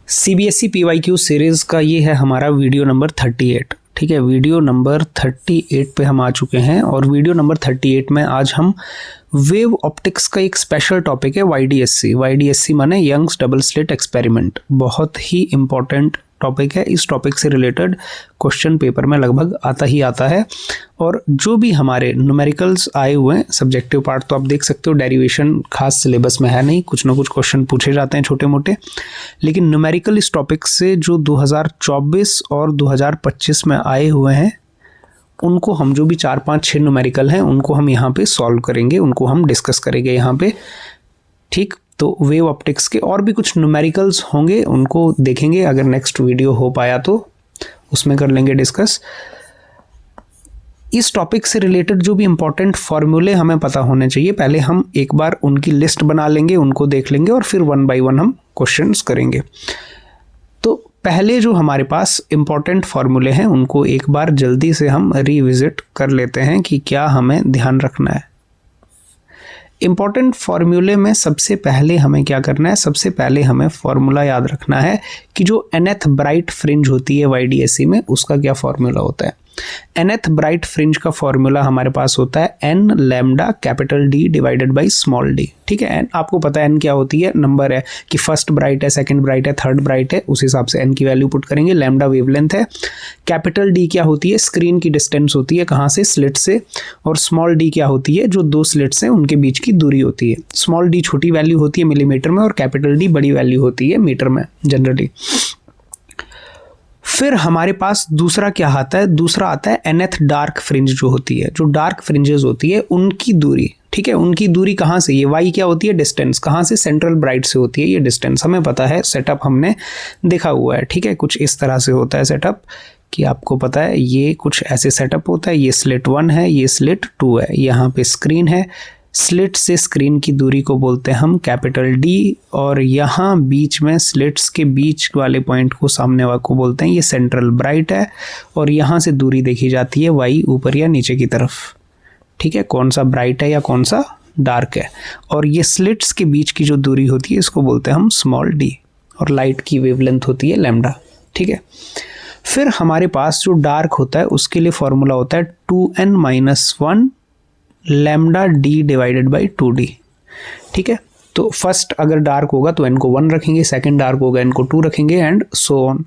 CBSE PYQ series का ये है हमारा वीडियो नंबर 38। ठीक है, वीडियो नंबर 38 पे हम आ चुके हैं और वीडियो नंबर 38 में आज हम वेव ऑप्टिक्स का एक स्पेशल टॉपिक है वाईडीएससी माने यंग्स डबल स्लिट एक्सपेरिमेंट। बहुत ही इंपॉर्टेंट टॉपिक है। इस टॉपिक से रिलेटेड क्वेश्चन पेपर में लगभग आता ही आता है और जो भी हमारे न्यूमेरिकल्स आए हुए हैं सब्जेक्टिव पार्ट तो आप देख सकते हो, डेरिवेशन खास सिलेबस में है नहीं, कुछ ना कुछ क्वेश्चन पूछे जाते हैं छोटे मोटे, लेकिन न्यूमेरिकल इस टॉपिक से जो 2024 और 2025 में आए हुए हैं उनको हम जो भी 4, 5, 6 न्यूमेरिकल हैं उनको हम यहाँ पे सॉल्व करेंगे, उनको हम डिस्कस करेंगे यहाँ पे। ठीक, तो वेव ऑप्टिक्स के और भी कुछ न्यूमेरिकल्स होंगे उनको देखेंगे, अगर नेक्स्ट वीडियो हो पाया तो उसमें कर लेंगे डिस्कस। इस टॉपिक से रिलेटेड जो भी इंपॉर्टेंट फॉर्मूले हमें पता होने चाहिए, पहले हम एक बार उनकी लिस्ट बना लेंगे, उनको देख लेंगे और फिर 1 बाय 1 हम क्वेश्चंस करेंगे। तो पहले जो हमारे पास इंपॉर्टेंट फॉर्मूले हैं उनको एक बार जल्दी से हम रिविजिट कर लेते हैं कि क्या हमें ध्यान रखना है। इंपॉर्टेंट फॉर्मूले में सबसे पहले हमें क्या करना है, सबसे पहले हमें फॉर्मूला याद रखना है कि जो nth ब्राइट फ्रिंज होती है वाईडीएससी में उसका क्या फॉर्मूला होता है। nth ब्राइट फ्रिंज का फॉर्मूला हमारे पास होता है n lambda capital D divided by small d। ठीक है, n आपको पता है n क्या होती है, नंबर है कि फर्स्ट ब्राइट है, सेकंड ब्राइट है, थर्ड ब्राइट है, उस हिसाब से n की वैल्यू पुट करेंगे। लैम्डा वेवलेंथ है, कैपिटल D क्या होती है, स्क्रीन की डिस्टेंस होती है, कहाँ से, स्लिट से, और स्मॉल d क्या होती है, जो दो स्लिट्स हैं उनके बीच की दूरी होती है। स्मॉल d छोटी वैल्यू होती है मिलीमीटर में और कैपिटल D बड़ी वैल्यू होती है मीटर में जनरली। फिर हमारे पास दूसरा क्या आता है, दूसरा आता है nth डार्क फ्रिंज जो होती है, जो डार्क फ्रिंजेस होती है उनकी दूरी। ठीक है, उनकी दूरी कहाँ से, ये y क्या होती है, डिस्टेंस, कहाँ से, सेंट्रल ब्राइट से होती है ये डिस्टेंस, हमें पता है, सेटअप हमने देखा हुआ है। ठीक है, कुछ इस तरह से होता है सेटअप कि आपको पता है ये कुछ ऐसे सेटअप होता है, ये स्लिट 1 है, ये स्लिट 2 है, यहाँ पे स्क्रीन है, स्लिट से स्क्रीन की दूरी को बोलते हैं हम कैपिटल D, और यहाँ बीच में स्लिट्स के बीच वाले पॉइंट को सामने वाले को बोलते हैं ये सेंट्रल ब्राइट है, और यहाँ से दूरी देखी जाती है y ऊपर या नीचे की तरफ। ठीक है, कौन सा ब्राइट है या कौन सा डार्क है, और ये स्लिट्स के बीच की जो दूरी होती है इसको बोलते हैं हम स्मॉल d, और लाइट की वेवलेंथ होती है लैम्डा। ठीक है, फिर हमारे पास जो डार्क होता है उसके लिए फॉर्मूला होता है 2n-1 lambda d divided by 2d। ठीक है, तो फर्स्ट अगर डार्क होगा तो n को 1 रखेंगे, सेकंड डार्क होगा n को 2 रखेंगे, एंड सो ऑन।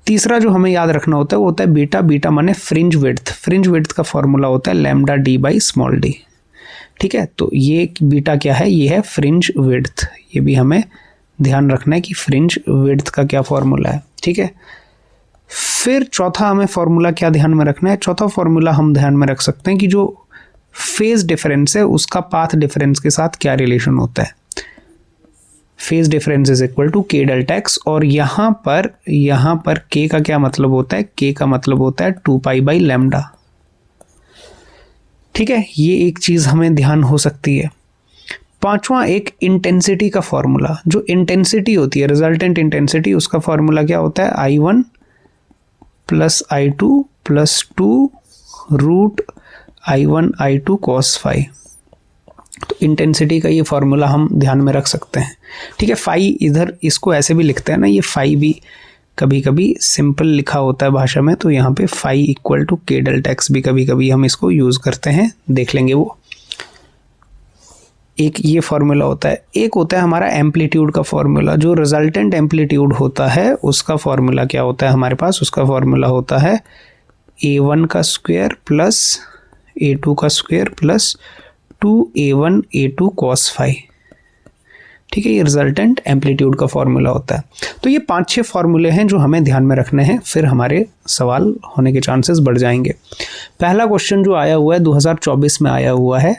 तीसरा जो हमें याद रखना होता है वो होता है बीटा। बीटा माने फ्रिंज विड्थ। फ्रिंज विड्थ का फॉर्मूला होता है lambda d by small d। ठीक है, तो ये बीटा क्या है, ये है फ्रिंज विड्थ। ये भी हमें ध्यान रखना है कि फ्रिंज विड्थ का क्या फॉर्मूला है। ठीक है, फिर चौथा हमें फॉर्मूला क्या ध्यान में रखना है, चौथा फॉर्मूला हम ध्यान में रख सकते हैं कि जो फेज डिफरेंस है उसका पाथ डिफरेंस के साथ क्या रिलेशन होता है। Phase difference is equal to k delta x, और यहाँ पर k का क्या मतलब होता है, k का मतलब होता है 2 पाई बाई लैम्डा। ठीक है, ये एक चीज हमें ध्यान हो सकती है। पांचवा एक इंटेंसिटी का फॉर्मूला, जो इंटेंसिटी होती है रिजल्टेंट इंटेंसिटी, उसका फॉर्मूला क्या होता है, I1 plus I2 plus 2 root I1 I2 cos phi. तो इंटेंसिटी का ये फॉर्मूला हम ध्यान में रख सकते हैं। ठीक है, फाई इधर इसको ऐसे भी लिखते हैं ना, ये फाई भी कभी कभी सिंपल लिखा होता है भाषा में, तो यहाँ पे phi equal to k delta x भी कभी कभी हम इसको यूज करते हैं, देख लेंगे वो। एक ये फॉर्मूला होता है। एक होता है हमारा एम्पलीट्यूड का फॉर्मूला, जो रिजल्टेंट एम्पलीट्यूड होता है उसका फॉर्मूला क्या होता है हमारे पास, उसका फॉर्मूला होता है a1 का स्क्वायर प्लस a2 का square plus 2a1 a2 cos phi. ठीक है, ये रिजल्टेंट एम्पलीट्यूड का फॉर्मूला होता है। तो ये 5-6 फॉर्मूले हैं जो हमें ध्यान में रखने हैं, फिर हमारे सवाल होने के चांसेस बढ़ जाएंगे। पहला क्वेश्चन जो आया हुआ है 2024 में आया हुआ है।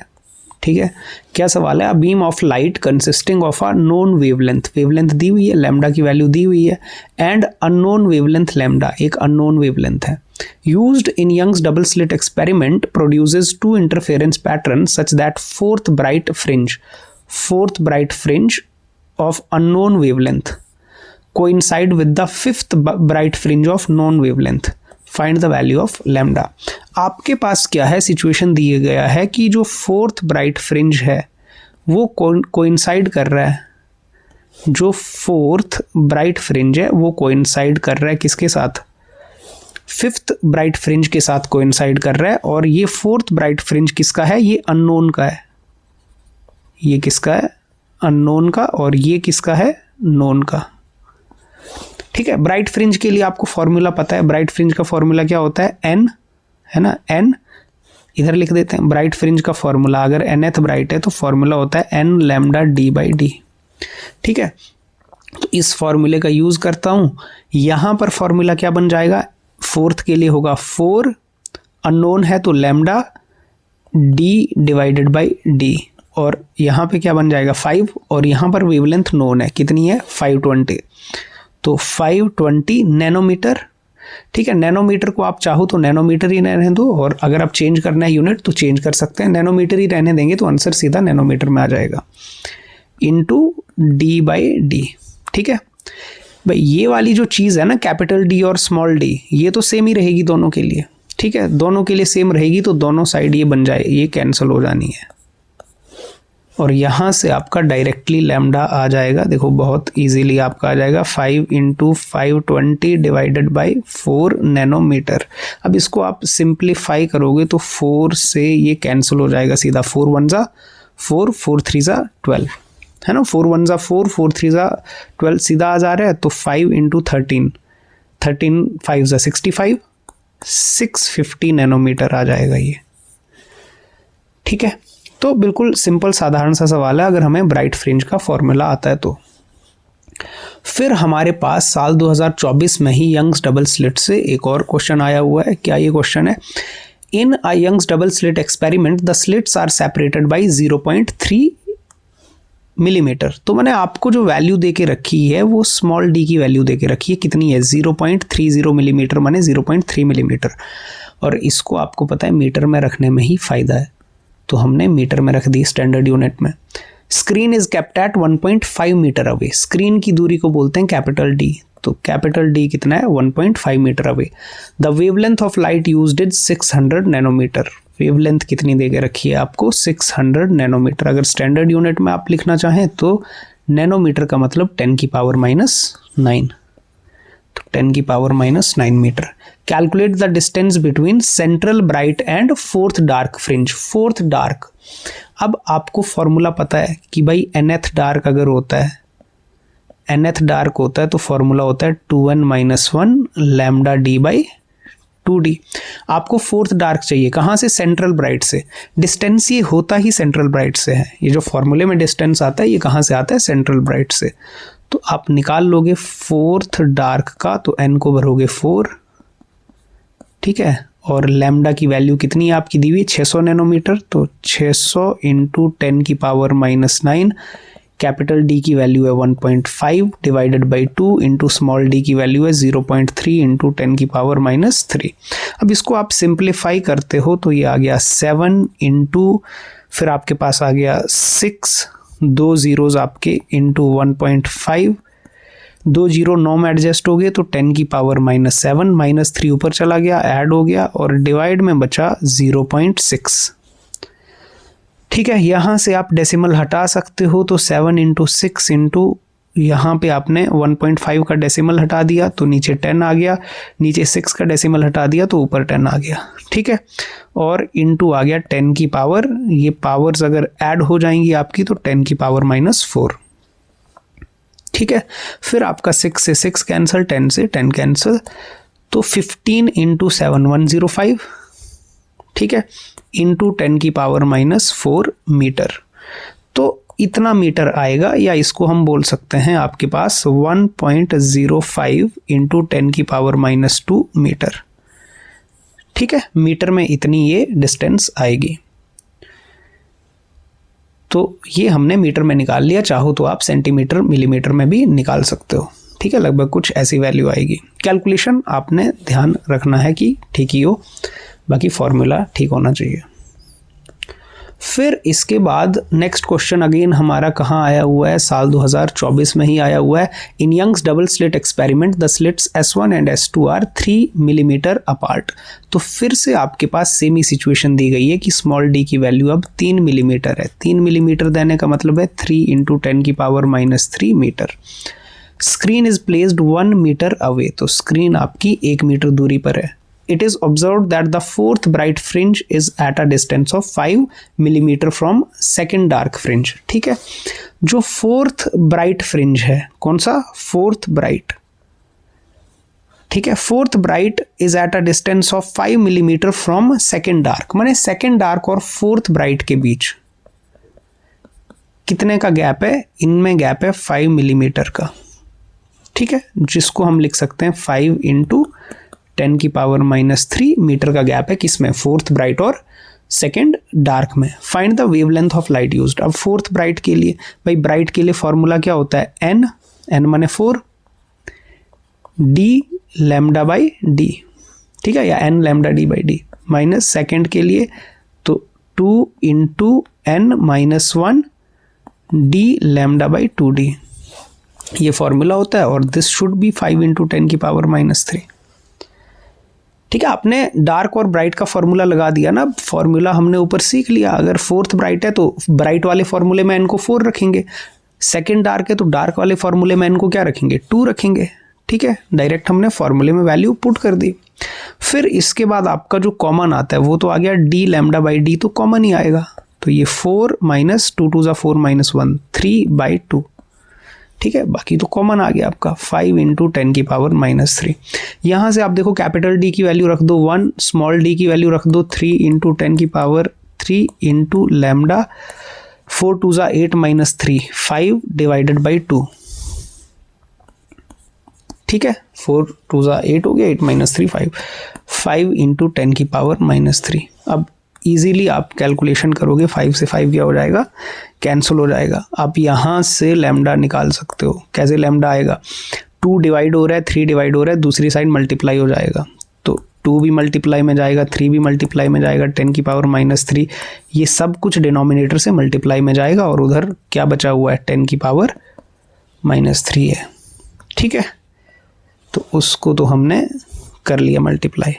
ठीक है, क्या सवाल है, a beam of light consisting of a known wavelength, wavelength दी हुई है, लैम्डा की वैल्यू दी हुई है, एंड अननोन वेवलेंथ लैम्डा, एक अननोन वेवलेंथ है, used in Young's double slit experiment produces two interference patterns such that fourth bright fringe of unknown wavelength coincide with the fifth bright fringe of known wavelength. Find the value of lambda. आपके पास क्या है, situation दिया गया है कि जो fourth bright fringe है वो कोइंसाइड कर रहा है जो फोर्थ ब्राइट फ्रिंज है वो कोइंसाइड कर रहा है किसके साथ, फिफ्थ ब्राइट फ्रिंज के साथ कोइंसाइड कर रहा है। और ये फोर्थ ब्राइट फ्रिंज किसका है, ये अननोन का है, ये किसका है, अननोन का, और ये किसका है, नोन का। ठीक है, ब्राइट फ्रिंज के लिए आपको फॉर्मूला पता है, ब्राइट फ्रिंज का फॉर्मूला क्या होता है, एन, है ना, एन इधर लिख देते हैं। ब्राइट फ्रिंज का फॉर्मूला, अगर nth ब्राइट है तो फॉर्मूला होता है n lambda d by D. ठीक है, तो इस फॉर्मूले का यूज करता हूं। यहां पर फॉर्मूला क्या बन जाएगा, फोर्थ के लिए होगा 4, अननोन है तो lambda d divided by D, और यहाँ पे क्या बन जाएगा 5, और यहाँ पर वेवलेंथ नोन है, कितनी है 520, तो 520 नैनोमीटर। ठीक है, नैनोमीटर को आप चाहो तो नैनोमीटर ही रहने दो, और अगर आप चेंज करना है यूनिट तो चेंज कर सकते हैं, नैनोमीटर ही रहने देंगे तो आंसर सीधा नैनोमीटर में आ जाएगा, इनटू डी बाई डी। ठीक है भाई, ये वाली जो चीज़ है ना कैपिटल डी और स्मॉल डी, ये तो सेम ही रहेगी दोनों के लिए। ठीक है, दोनों के लिए सेम रहेगी तो दोनों साइड ये बन जाए, ये कैंसिल हो जानी है, और यहाँ से आपका डायरेक्टली लैम्डा आ जाएगा। देखो बहुत इजीली आपका आ जाएगा 5 इंटू 520 डिवाइडेड बाई 4 नैनोमीटर। अब इसको आप सिंप्लीफाई करोगे तो 4 से ये कैंसिल हो जाएगा सीधा, 4 1 जा 4, 4 3 जा 12, है ना, 4 1 जा 4, 4 3 जा 12 सीधा आ जा रहा है। तो 5 इंटू 13, 13 5 जा 65, 650 नैनोमीटर आ जाएगा ये। ठीक है, तो बिल्कुल सिंपल साधारण सा सवाल है अगर हमें ब्राइट फ्रिंज का फॉर्मूला आता है तो। फिर हमारे पास साल 2024 में ही यंग्स डबल स्लिट से एक और क्वेश्चन आया हुआ है। क्या ये क्वेश्चन है, in a Young's double slit experiment the slits are separated by 0.3 millimetre. तो मैंने आपको जो वैल्यू दे के रखी है वो स्मॉल डी की वैल्यू दे के रखी है, कितनी है 0.30 मिलीमीटर, माने 0.3 मिलीमीटर, और इसको आपको पता है मीटर में रखने में ही फायदा है, तो हमने मीटर में रख दी स्टैंडर्ड यूनिट में। Screen is kept at 1.5 metre away, screen की दूरी को बोलते हैं कैपिटल डी, तो कैपिटल डी कितना है 1.5 metre away. The wavelength of light used is 600 nanometre, wavelength कितनी दे के रखी है आपको 600 नैनोमीटर। अगर स्टैंडर्ड यूनिट में आप लिखना चाहें तो नैनोमीटर का मतलब 10 की पावर -9, तो 10 की power -9 metre. Calculate the distance between central bright and fourth dark fringe, fourth dark. अब आपको फॉर्मूला पता है कि भाई nth डार्क अगर होता है, nth डार्क होता है तो फॉर्मूला होता है 2n - 1 lambda D by 2d। आपको फोर्थ डार्क चाहिए कहाँ से, सेंट्रल ब्राइट से। डिस्टेंस ये होता ही सेंट्रल ब्राइट से है, ये जो फॉर्मूले में डिस्टेंस आता है ये कहाँ से आता है, सेंट्रल ब्राइट से। तो आप निकाल लोगे फोर्थ डार्क का, तो n को भरोगे 4, ठीक है, और लैम्डा की वैल्यू कितनी है आपकी दी हुई 600 नैनोमीटर, तो 600 इंटू 10 की पावर -9, कैपिटल डी की वैल्यू है 1.5 divided by 2 into small D की वैल्यू है 0.3 इंटू 10 की पावर -3। अब इसको आप सिंप्लीफाई करते हो तो ये आ गया 7 इंटू, फिर आपके पास आ गया 6, 2 जीरोज आपके इंटू 1.5, 2 जीरो 9 में एडजस्ट हो गए तो 10 की पावर -7, -3 ऊपर चला गया, ऐड हो गया, और डिवाइड में बचा 0.6। ठीक है, यहाँ से आप डेसिमल हटा सकते हो, तो 7 इंटू 6 इंटू यहाँ पे आपने 1.5 का डेसिमल हटा दिया तो नीचे 10 आ गया, नीचे 6 का डेसिमल हटा दिया तो ऊपर 10 आ गया। ठीक है, और इंटू आ गया 10 की पावर, ये पावर्स अगर ऐड हो जाएंगी आपकी तो 10 की पावर -4। ठीक है, फिर आपका 6 से 6 कैंसिल, 10 से 10 कैंसिल, तो 15 इंटू 7 105, ठीक है, इंटू 10 की पावर -4 मीटर। तो इतना मीटर आएगा, या इसको हम बोल सकते हैं आपके पास 1.05 इंटू 10 की पावर -2 मीटर। ठीक है, मीटर में इतनी ये डिस्टेंस आएगी। तो ये हमने मीटर में निकाल लिया, चाहो तो आप सेंटीमीटर मिलीमीटर में भी निकाल सकते हो। ठीक है, लगभग कुछ ऐसी वैल्यू आएगी। कैलकुलेशन आपने ध्यान रखना है कि ठीक ही हो, बाकी फॉर्मूला ठीक होना चाहिए। फिर इसके बाद नेक्स्ट क्वेश्चन अगेन हमारा कहाँ आया हुआ है, साल 2024 में ही आया हुआ है। In Young's double slit experiment the slits S1 and S2 are 3 millimetre apart. तो फिर से आपके पास सेम ही सिचुएशन दी गई है कि स्मॉल डी की वैल्यू अब 3 मिलीमीटर है। 3 मिलीमीटर देने का मतलब है 3 × 10⁻³ metre. Screen is placed 1 metre away, तो स्क्रीन आपकी 1 मीटर दूरी पर है। It is observed that the fourth bright fringe is at a distance of 5 millimetre from second dark fringe। ठीक है, जो फोर्थ ब्राइट फ्रिंज है, कौन सा, फोर्थ ब्राइट, ठीक है, fourth bright is at a distance of 5 millimetre from second dark, माने second dark और फोर्थ ब्राइट के बीच कितने का गैप है, इनमें गैप है 5 मिलीमीटर का। ठीक है, जिसको हम लिख सकते हैं 5 × 10⁻³ मीटर का गैप है किसमें, फोर्थ ब्राइट और सेकेंड डार्क में। Find the wavelength of light used. अब फोर्थ ब्राइट के लिए, भाई ब्राइट के लिए फॉर्मूला क्या होता है, n माने 4, d λ/d, ठीक है, या n λ/d/d, माइनस सेकेंड के लिए तो 2 × n-1 d λ/2d, ये फॉर्मूला होता है, और दिस शुड बी 5 × 10⁻³ ठीक है। आपने डार्क और ब्राइट का फॉर्मूला लगा दिया ना, फॉर्मूला हमने ऊपर सीख लिया। अगर फोर्थ ब्राइट है तो ब्राइट वाले फॉर्मूले में n को 4 रखेंगे, सेकंड डार्क है तो डार्क वाले फॉर्मूले में n को क्या रखेंगे, 2 रखेंगे। ठीक है, डायरेक्ट हमने फॉर्मूले में वैल्यू पुट कर दी। फिर इसके बाद आपका जो कॉमन आता है वो तो आ गया d λ/d, तो कॉमन ही आएगा, तो ये 4 - 2 × 4 - 1 3/2, ठीक है, बाकी तो कॉमन आ गया आपका 5 × 10⁻³ यहाँ से आप देखो कैपिटल डी की वैल्यू रख दो 1, स्मॉल डी की वैल्यू रख दो 3 × 10⁻³ × लैम्डा, 4 × 2 = 8 - 3 5/2, ठीक है, 4 × 2 = 8 हो गया, 8 - 3 5 × 10⁻³ अब इजीली आप कैलकुलेशन करोगे, 5 से 5 क्या हो जाएगा, कैंसिल हो जाएगा। आप यहाँ से लैम्डा निकाल सकते हो। कैसे लैम्डा आएगा, 2 डिवाइड हो रहा है, 3 डिवाइड हो रहा है, दूसरी साइड मल्टीप्लाई हो जाएगा, तो 2 भी मल्टीप्लाई में जाएगा, 3 भी मल्टीप्लाई में जाएगा, 10⁻³ ये सब कुछ डिनोमिनेटर से मल्टीप्लाई में जाएगा, और उधर क्या बचा हुआ है, 10⁻³ है। ठीक है, तो उसको तो हमने कर लिया मल्टीप्लाई,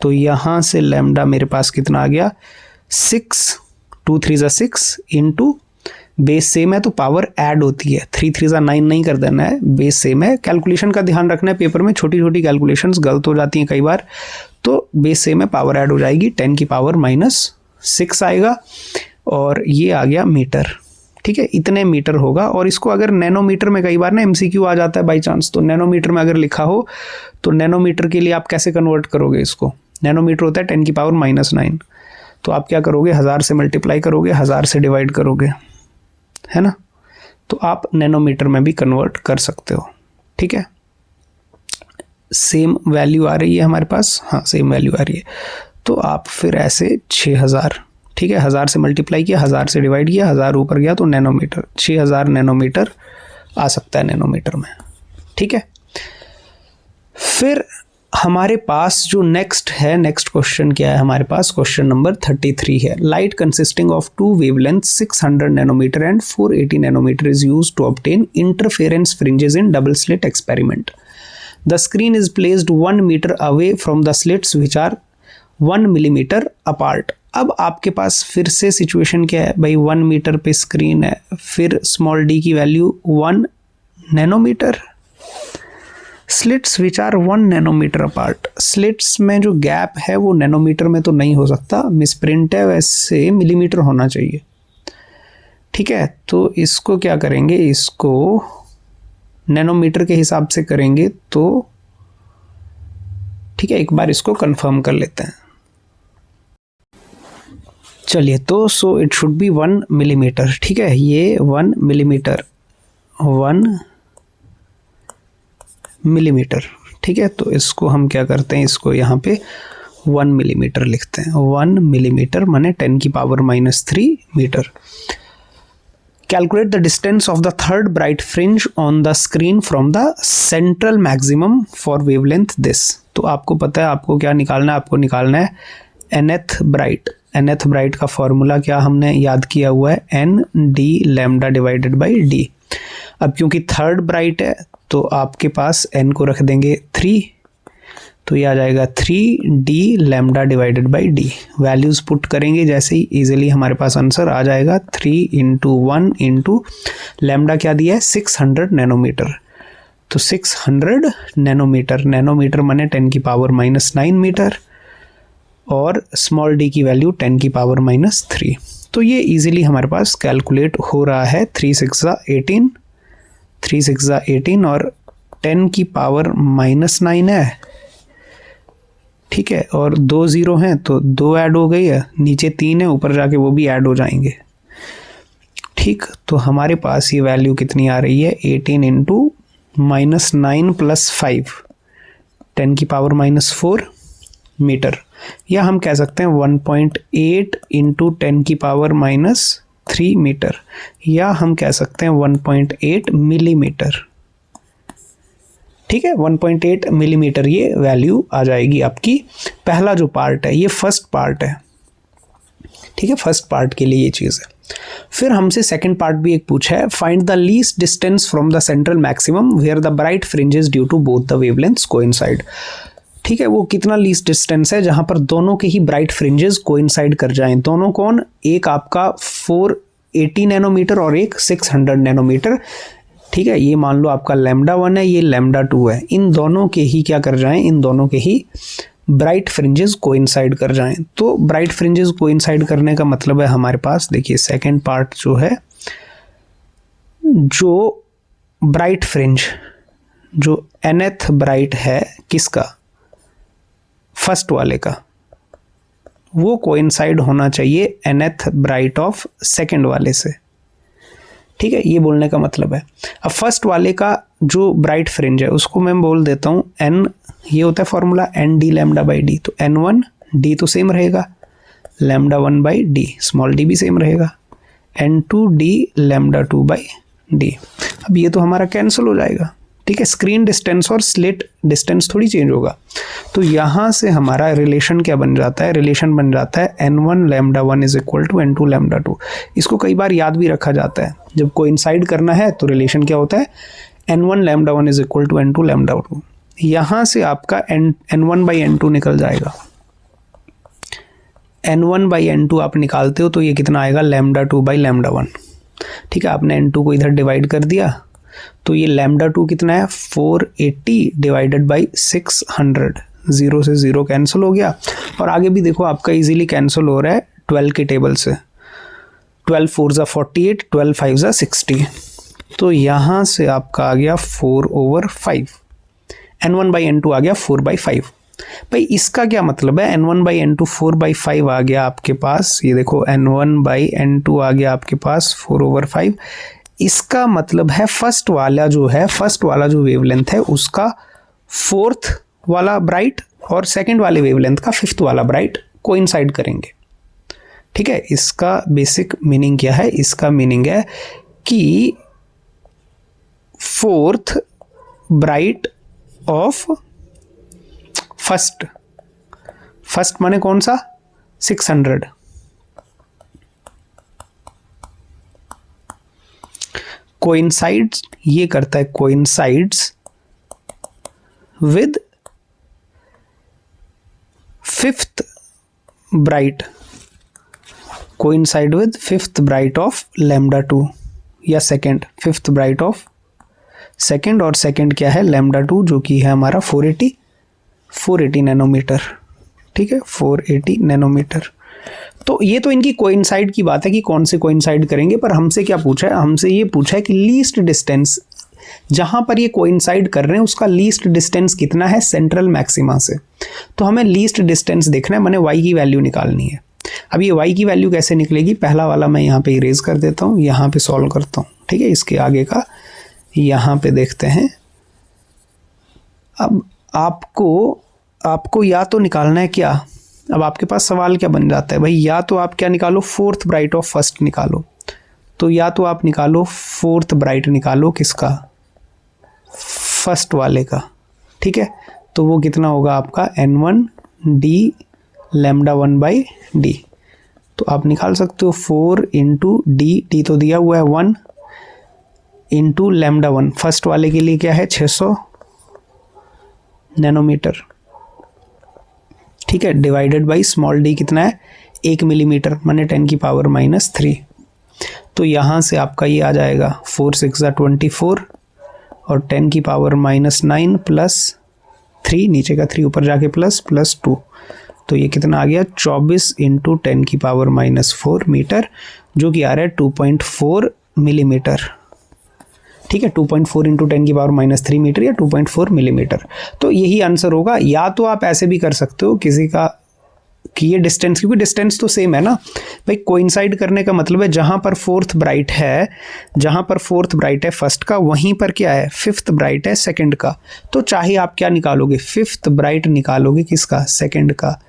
तो यहाँ से लैम्डा मेरे पास कितना आ गया, 6, 2 3 = 6 इंटू बेस सेम है तो पावर ऐड होती है, 3 3 = 9 नहीं कर देना है, बेस सेम है। कैलकुलेशन का ध्यान रखना है, पेपर में छोटी छोटी कैलकुलेशंस गलत हो जाती हैं कई बार, तो बेस सेम है, पावर ऐड हो जाएगी, 10⁻⁻6 आएगा, और ये आ गया मीटर। ठीक है, इतने मीटर होगा। और इसको अगर नैनोमीटर में कई बार ना MCQ आ जाता है बाई चांस, तो नैनोमीटर में अगर लिखा हो तो नैनोमीटर के लिए आप कैसे कन्वर्ट करोगे इसको, नैनोमीटर होता है 10⁻⁻9, तो आप क्या करोगे, 1000 से मल्टीप्लाई करोगे, 1000 से डिवाइड करोगे, है ना, तो आप नैनोमीटर में भी कन्वर्ट कर सकते हो। ठीक है, सेम वैल्यू आ रही है हमारे पास, हाँ सेम वैल्यू आ रही है, तो आप फिर ऐसे 6000, ठीक है, 1000 से मल्टीप्लाई किया, 1000 से डिवाइड किया, 1000 ऊपर गया तो नैनोमीटर, 6000 नैनोमीटर आ सकता है नैनोमीटर में। ठीक है, फिर हमारे पास जो नेक्स्ट है, नेक्स्ट क्वेश्चन क्या है हमारे पास, क्वेश्चन नंबर 33 है। Light consisting of 2 wavelength 600 nanometre and 480 nanometre is used to obtain interference fringes in double slit experiment. The screen is placed 1 metre away from the slits which are 1 millimetre apart. अब आपके पास फिर से situation क्या है भाई, 1 metre पे screen है, फिर स्मॉल डी की value 1 nanometre, slits which are 1 nanometre apart. Slits में जो गैप है वो नैनोमीटर में तो नहीं हो सकता, मिसप्रिंट है, वैसे मिलीमीटर होना चाहिए। ठीक है, तो इसको क्या करेंगे, इसको नैनोमीटर के हिसाब से करेंगे, तो ठीक है, एक बार इसको कंफर्म कर लेते हैं। चलिए, तो so it should be 1 millimetre. ठीक है, ये 1 मिलीमीटर, 1 मिलीमीटर। ठीक है, तो इसको हम क्या करते हैं, इसको यहाँ पे 1 मिलीमीटर लिखते हैं। 1 मिलीमीटर माने 10⁻³ metre. Calculate the distance of the third bright fringe on the screen from the central maximum for wavelength this. तो आपको पता है आपको क्या निकालना है, आपको निकालना है nth ब्राइट। nth ब्राइट का फॉर्मूला क्या हमने याद किया हुआ है, N D lambda divided by D. अब क्योंकि थर्ड ब्राइट है तो आपके पास n को रख देंगे 3, तो ये आ जाएगा 3d lambda divided by D. Values put करेंगे जैसे ही इजीली हमारे पास आंसर आ जाएगा 3 इंटू 1 इंटू लैम्डा क्या दिया है 600 नैनोमीटर, तो 600 नैनोमीटर, नैनोमीटर माने 10 की पावर -9 मीटर और स्मॉल d की वैल्यू 10 की पावर -3। तो ये इजीली हमारे पास कैलकुलेट हो रहा है। 3 6 18, 3 6 18 और 10 की पावर -9 है, ठीक है, और 2 0 हैं तो 2 ऐड हो गई है, नीचे 3 है, ऊपर जाके वो भी ऐड हो जाएंगे, ठीक। तो हमारे पास ये वैल्यू कितनी आ रही है 18 इंटू -9 प्लस 5, 10 की पावर -4 मीटर, या हम कह सकते हैं 1.8 इंटू 10 की पावर -3 मीटर, या हम कह सकते हैं 1.8 मिलीमीटर, ठीक है। 1.8 मिलीमीटर ये वैल्यू आ जाएगी आपकी। पहला जो पार्ट है ये फर्स्ट पार्ट है, ठीक है, फर्स्ट पार्ट के लिए ये चीज़ है। फिर हमसे सेकंड पार्ट भी एक पूछा है, find the least distance from the central maximum where the bright fringes due to both the wavelengths coincide, ठीक है। वो कितना लीस्ट डिस्टेंस है जहां पर दोनों के ही ब्राइट फ्रिंजेस कोइंसाइड कर जाएं। दोनों कौन, एक आपका 480 नैनोमीटर और एक 600 नैनोमीटर, ठीक है। ये मान लो आपका लैम्डा 1 है, ये लैम्डा 2 है, इन दोनों के ही क्या कर जाएं, इन दोनों के ही ब्राइट फ्रिंजेस कोइंसाइड कर जाएं। तो ब्राइट फ्रिंजेस कोइंसाइड करने का मतलब है हमारे पास, देखिए सेकंड पार्ट जो है, जो ब्राइट फ्रिंज, जो nth ब्राइट है किसका, फर्स्ट वाले का, वो कोइंसाइड होना चाहिए nth ब्राइट ऑफ सेकंड वाले से, ठीक है। ये बोलने का मतलब है। अब फर्स्ट वाले का जो ब्राइट फ्रिंज है उसको मैं बोल देता हूँ n, ये होता है formula N D lambda by D, तो n1 d तो सेम रहेगा, lambda 1 by D, small d भी सेम रहेगा, n2 d lambda 2 by D. अब ये तो हमारा कैंसिल हो जाएगा, ठीक है। स्क्रीन डिस्टेंस और स्लिट डिस्टेंस थोड़ी चेंज होगा, तो यहाँ से हमारा रिलेशन क्या बन जाता है, रिलेशन बन जाता है n1 lambda 1 is equal to n2 lambda 2। इसको कई बार याद भी रखा जाता है, जब कोइंसाइड करना है तो रिलेशन क्या होता है, n1 lambda 1 is equal to n2 lambda 2। यहाँ से आपका n1 बाई n2 निकल जाएगा, n1 बाई n2 आप निकालते हो तो ये कितना आएगा, लैम्डा 2 बाई लैम्डा 1, ठीक है। आपने n2 को इधर डिवाइड कर दिया तो ये लैम्डा 2 कितना है 480 डिवाइडेड बाई 600, 0 से 0 कैंसिल हो गया, और आगे भी देखो आपका इजीली कैंसिल हो रहा है 12 के टेबल से, 12 4 ज़ा 48, 12 5 ज़ा 60, तो यहाँ से आपका आ गया 4/5, n1 बाई n2 आ गया 4/5। भाई इसका क्या मतलब है, n1 बाई n2 4/5 आ गया आपके पास, ये देखो n1 बाई n2 आ गया आपके पास 4/5। इसका मतलब है फर्स्ट वाला जो है, फर्स्ट वाला जो वेवलेंथ है उसका फोर्थ वाला ब्राइट और सेकंड वाले वेवलेंथ का फिफ्थ वाला ब्राइट कोइंसाइड करेंगे, ठीक है। इसका बेसिक मीनिंग क्या है, इसका मीनिंग है कि fourth bright of first, first माने कौन सा 600, कोइंसाइड्स, ये करता है coincides with fifth bright, coincide with fifth bright of lambda 2 या second, fifth bright of second, और सेकंड क्या है लैम्डा 2 जो कि है हमारा 480 नैनोमीटर, ठीक है, 480 नैनोमीटर। तो ये तो इनकी कोइंसाइड की बात है कि कौन से कोइंसाइड करेंगे, पर हमसे क्या पूछा है, हमसे ये पूछा है कि लीस्ट डिस्टेंस जहां पर ये कोइंसाइड कर रहे हैं उसका लीस्ट डिस्टेंस कितना है सेंट्रल मैक्सिमा से। तो हमें लीस्ट डिस्टेंस देखना है, मैंने y की वैल्यू निकालनी है। अब ये y की वैल्यू कैसे निकलेगी, पहला वाला मैं यहाँ पे इरेज कर देता हूँ, यहाँ पे सॉल्व करता हूँ, ठीक है। इसके आगे का यहाँ पे देखते हैं। अब आपको या तो निकालना है क्या, अब आपके पास सवाल क्या बन जाता है भाई, या तो आप क्या निकालो फोर्थ ब्राइट ऑफ फर्स्ट निकालो, तो या तो आप निकालो फोर्थ ब्राइट निकालो किसका, फर्स्ट वाले का, ठीक है। तो वो कितना होगा आपका n1 d lambda 1 by D, तो आप निकाल सकते हो 4 इंटू डी तो दिया हुआ है 1 इंटू लैम्डा 1, फर्स्ट वाले के लिए क्या है 600 नैनोमीटर, ठीक है, डिवाइडेड बाई स्मॉल डी कितना है 1 मिलीमीटर, माने 10⁻³ तो यहाँ से आपका ये आ जाएगा 4 6 24 और 10⁻⁹ प्लस 3, नीचे का 3 ऊपर जाके प्लस 2, तो ये कितना आ गया 24 इंटू 10⁻⁴ मीटर, जो कि आ रहा है 2.4 मिलीमीटर, ठीक है, 2.4 इंटू 10⁻³ मीटर या 2.4 मिलीमीटर। तो यही आंसर होगा। या तो आप ऐसे भी कर सकते हो किसी का कि ये डिस्टेंस, क्योंकि डिस्टेंस तो सेम है ना भाई, कोइंसाइड करने का मतलब है जहां पर फोर्थ ब्राइट है फर्स्ट का, वहीं पर क्या है फिफ्थ ब्राइट है सेकंड का। तो चाहे आप क्या निकालोगे, फिफ्थ ब्राइट निकालोगे किसका, सेकंड का,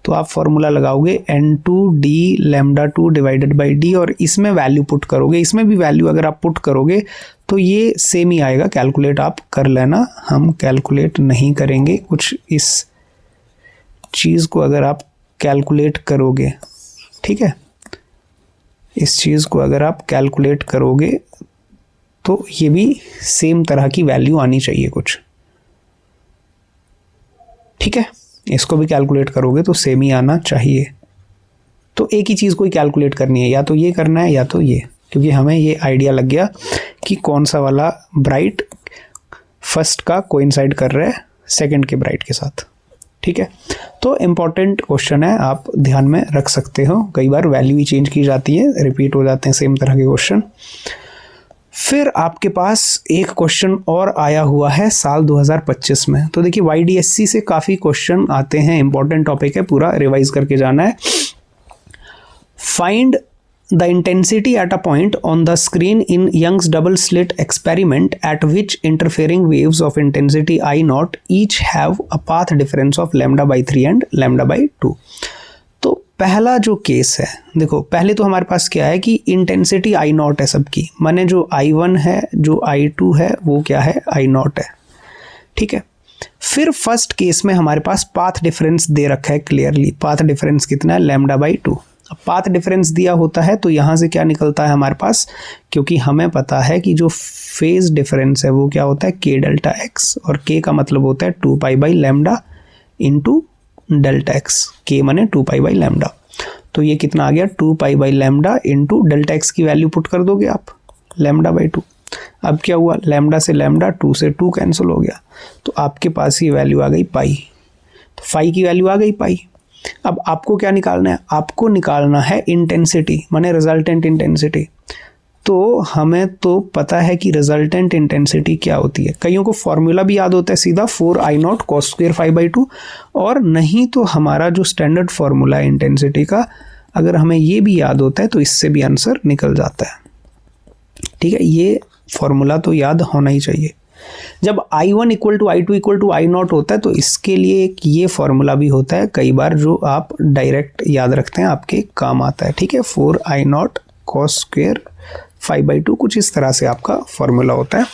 तो आप फॉर्मूला लगाओगे n2d λ2 डिवाइडेड बाई डी, और इसमें वैल्यू पुट करोगे, इसमें भी वैल्यू अगर आप पुट करोगे तो ये सेम ही आएगा। कैलकुलेट आप कर लेना, हम कैलकुलेट नहीं करेंगे कुछ, इस चीज़ को अगर आप कैलकुलेट करोगे, ठीक है, इस चीज़ को अगर आप कैलकुलेट करोगे तो ये भी सेम तरह की वैल्यू आनी चाहिए कुछ, ठीक है, इसको भी कैलकुलेट करोगे तो सेम ही आना चाहिए। तो एक ही चीज़ को ही कैलकुलेट करनी है, या तो ये करना है या तो ये, क्योंकि हमें ये आइडिया लग गया कि कौन सा वाला ब्राइट फर्स्ट का कोइंसाइड कर रहा है सेकंड के ब्राइट के साथ, ठीक है। तो इम्पॉर्टेंट क्वेश्चन है, आप ध्यान में रख सकते हो, कई बार वैल्यू ही चेंज की जाती है, रिपीट हो जाते हैं सेम तरह के क्वेश्चन। फिर आपके पास एक क्वेश्चन और आया हुआ है साल 2025 में। तो देखिए YDSC से काफ़ी क्वेश्चन आते हैं, इंपॉर्टेंट टॉपिक है, पूरा रिवाइज करके जाना है। Find the intensity at a point on the screen in Young's double slit experiment at which interfering waves of intensity I0 each have a path difference of λ/3 and λ/2। तो पहला जो case है, देखो पहले तो हमारे पास क्या है कि इंटेंसिटी I0 है सबकी, माने जो I1 है जो I2 है वो क्या है I0 है, ठीक है। फिर फर्स्ट केस में हमारे पास पाथ डिफरेंस दे रखा है क्लियरली, पाथ डिफरेंस कितना है λ/2। अब पाथ डिफरेंस दिया होता है तो यहाँ से क्या निकलता है हमारे पास, क्योंकि हमें पता है कि जो फेज डिफरेंस है वो क्या होता है k डेल्टा x, और k का मतलब होता है 2π/λ इंटू डेल्टा x, k माने 2π/λ। तो ये कितना आ गया 2π/λ इंटू डेल्टा x की वैल्यू पुट कर दोगे आप λ/2। अब क्या हुआ, लैम्डा से लैम्डा, 2 से 2 कैंसिल हो गया, तो आपके पास ये वैल्यू आ गई पाई, तो फाई की वैल्यू आ गई पाई। अब आपको क्या निकालना है, आपको निकालना है इंटेंसिटी, माने रिजल्टेंट इंटेंसिटी। तो हमें तो पता है कि रिजल्टेंट इंटेंसिटी क्या होती है, कईयों को फॉर्मूला भी याद होता है सीधा 4I0 cos² φ/2, और नहीं तो हमारा जो स्टैंडर्ड फॉर्मूला है इंटेंसिटी का, अगर हमें ये भी याद होता है तो इससे भी आंसर निकल जाता है, ठीक है। ये फॉर्मूला तो याद होना ही चाहिए। जब I1 = I2 = I0 होता है तो इसके लिए एक ये फॉर्मूला भी होता है कई बार, जो आप डायरेक्ट याद रखते हैं आपके काम आता है, ठीक है। 4I0 cos² φ/2 कुछ इस तरह से आपका फॉर्मूला होता है।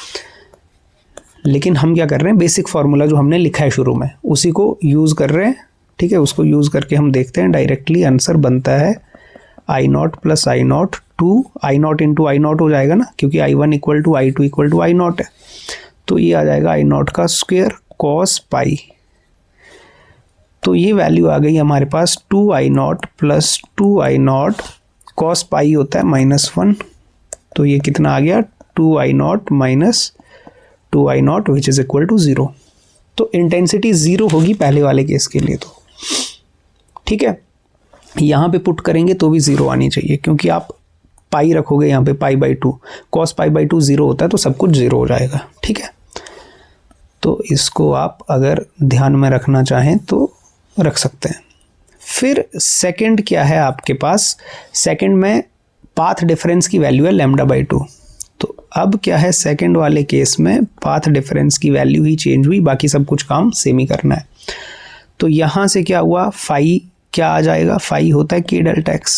लेकिन हम क्या कर रहे हैं, बेसिक फॉर्मूला जो हमने लिखा है शुरू में उसी को यूज़ कर रहे हैं, ठीक है। उसको यूज़ करके हम देखते हैं, डायरेक्टली आंसर बनता है I0 + I0 2 I0 into I0 हो जाएगा ना, क्योंकि I1 = I2 = I0 है, तो ये आ जाएगा I0 का स्क्वायर cos पाई। तो ये वैल्यू आ गई हमारे पास 2I0 + 2I0 cos पाई होता है -1, तो ये कितना आ गया 2I0 - 2I0 which is equal to 0। तो इंटेंसिटी 0 होगी पहले वाले केस के लिए, तो ठीक है। यहाँ पे पुट करेंगे तो भी 0 आनी चाहिए, क्योंकि आप पाई रखोगे यहाँ पे π/2, cos π/2 0 होता है तो सब कुछ 0 हो जाएगा, ठीक है। तो इसको आप अगर ध्यान में रखना चाहें तो रख सकते हैं। फिर सेकंड क्या है आपके पास, सेकंड में पाथ डिफरेंस की वैल्यू है λ/2। तो अब क्या है, सेकंड वाले केस में पाथ डिफरेंस की वैल्यू ही चेंज हुई, बाकी सब कुछ काम सेम ही करना है। तो यहाँ से क्या हुआ, फाई क्या आ जाएगा, फाई होता है k डेल्टा x,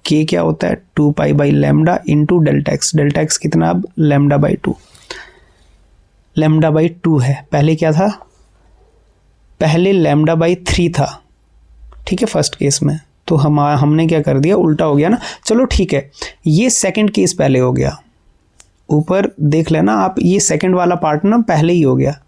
k क्या होता है 2π/λ into delta x, delta x कितना अब λ/2, λ/2 है, पहले क्या था, पहले λ/3 था, ठीक है फर्स्ट केस में, तो हमने क्या कर दिया, उल्टा हो गया ना। चलो ठीक है, ये सेकंड केस पहले हो गया, ऊपर देख लेना आप, ये सेकंड वाला पार्ट ना पहले ही हो गया।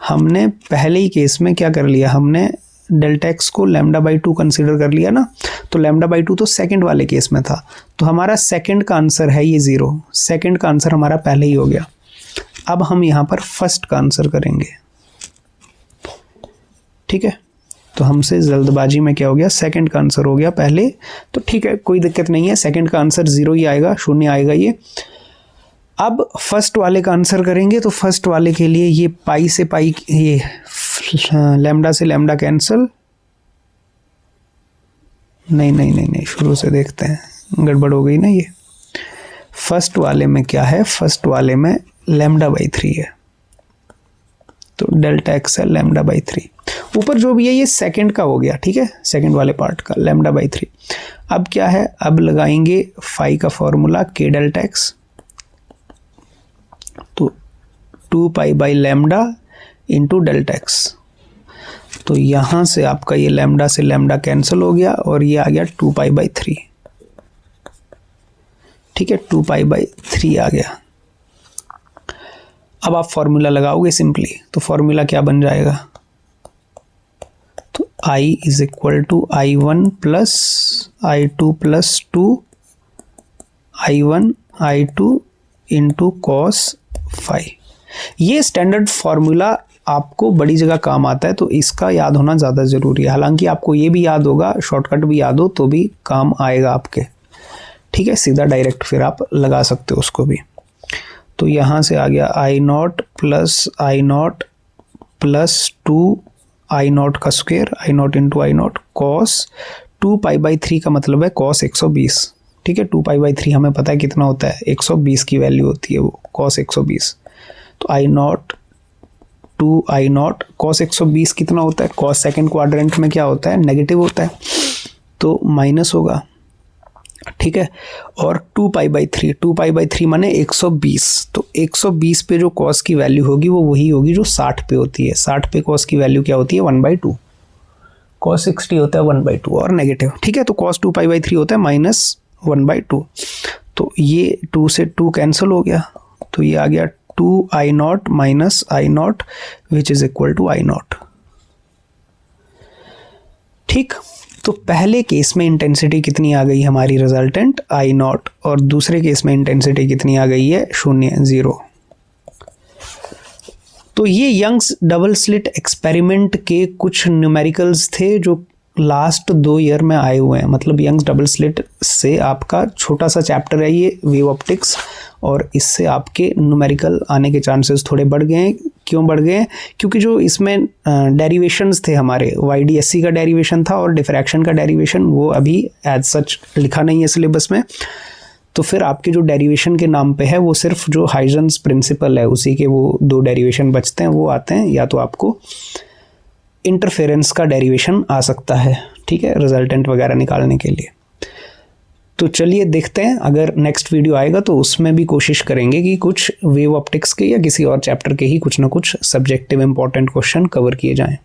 हमने पहले ही केस में क्या कर लिया, हमने डेल्टा एक्स को λ/2 कंसिडर कर लिया ना, तो λ/2 तो सेकंड वाले केस में था, तो हमारा सेकंड का आंसर है ये 0, सेकंड का आंसर हमारा पहले ही हो गया। अब हम यहाँ पर फर्स्ट का आंसर करेंगे, ठीक है। तो हमसे जल्दबाजी में क्या हो गया, सेकंड का आंसर हो गया पहले, तो ठीक है कोई दिक्कत नहीं है, सेकंड का आंसर 0 ही आएगा, 0 आएगा ये। अब फर्स्ट वाले का आंसर करेंगे, तो फर्स्ट वाले के लिए ये पाई से पाई, ये लैम्डा से लैम्डा कैंसिल, नहीं, शुरू से देखते हैं, गड़बड़ हो गई ना ये। फर्स्ट वाले में क्या है, फर्स्ट वाले में λ/3 है, तो डेल्टा एक्स है λ/3। ऊपर जो भी है ये सेकंड का हो गया, ठीक है, सेकंड वाले पार्ट का λ/3। अब क्या है, अब लगाएंगे फाई का फॉर्मूला k डेल्टा एक्स, तो 2π/λ इंटू डेल्टा एक्स, तो यहाँ से आपका ये लैम्डा से लैम्डा कैंसिल हो गया और ये आ गया 2π/3, ठीक है, 2π/3 आ गया। अब आप फॉर्मूला लगाओगे सिंपली, तो फॉर्मूला क्या बन जाएगा, तो I is equal to I1 plus I2 plus 2 I1 I2 into cos phi. ये स्टैंडर्ड फॉर्मूला आपको बड़ी जगह काम आता है, तो इसका याद होना ज़्यादा ज़रूरी है। हालांकि आपको ये भी याद होगा, शॉर्टकट भी याद हो तो भी काम आएगा आपके, ठीक है, सीधा डायरेक्ट फिर आप लगा सकते हो उसको भी। तो यहाँ से आ गया I0 plus I0 plus 2 I0 का square, I0 into I0 cos 2π/3 का मतलब है कॉस 120, ठीक है। 2π/3 हमें पता है कितना होता है, 120 की वैल्यू होती है वो, कॉस 120। तो I0 2 I0 कॉस 120 कितना होता है, कॉस सेकंड क्वाड्रेंट में क्या होता है, नेगेटिव होता है, तो माइनस होगा, ठीक है। और 2π/3 माने 120, तो 120 पे जो कॉस की वैल्यू होगी वो वही होगी जो 60 पे होती है। 60 पे कॉस की वैल्यू क्या होती है, 1/2, कॉस 60 होता है 1/2 और नेगेटिव, ठीक है। तो कॉस 2π/3 होता है -1/2, तो ये 2 से 2 कैंसिल हो गया, तो ये आ गया 2I0 minus I0 which is equal to I0, ठीक। तो पहले केस में इंटेंसिटी कितनी आ गई हमारी रिजल्टेंट I0, और दूसरे केस में इंटेंसिटी कितनी आ गई है, 0। तो ये यंग्स डबल स्लिट एक्सपेरिमेंट के कुछ न्यूमेरिकल्स थे जो लास्ट 2 ईयर में आए हुए हैं। मतलब यंग्स डबल स्लिट से आपका छोटा सा चैप्टर है ये वेव ऑप्टिक्स, और इससे आपके न्यूमेरिकल आने के चांसेस थोड़े बढ़ गए हैं। क्यों बढ़ गए हैं, क्योंकि जो इसमें डेरिवेशंस थे हमारे, YDSC का डेरिवेशन था और डिफ्रैक्शन का डेरिवेशन, वो अभी एज सच लिखा नहीं है सिलेबस में। तो फिर आपके जो डेरिवेशन के नाम पे है वो सिर्फ जो हाइजेंस प्रिंसिपल है उसी के वो 2 डेरिवेशन बचते हैं, वो आते हैं, या तो आपको इंटरफेरेंस का डेरिवेशन आ सकता है, ठीक है, रिजल्टेंट वगैरह निकालने के लिए। तो चलिए देखते हैं, अगर नेक्स्ट वीडियो आएगा तो उसमें भी कोशिश करेंगे कि कुछ वेव ऑप्टिक्स के या किसी और चैप्टर के ही कुछ ना कुछ सब्जेक्टिव इंपॉर्टेंट क्वेश्चन कवर किए जाएं।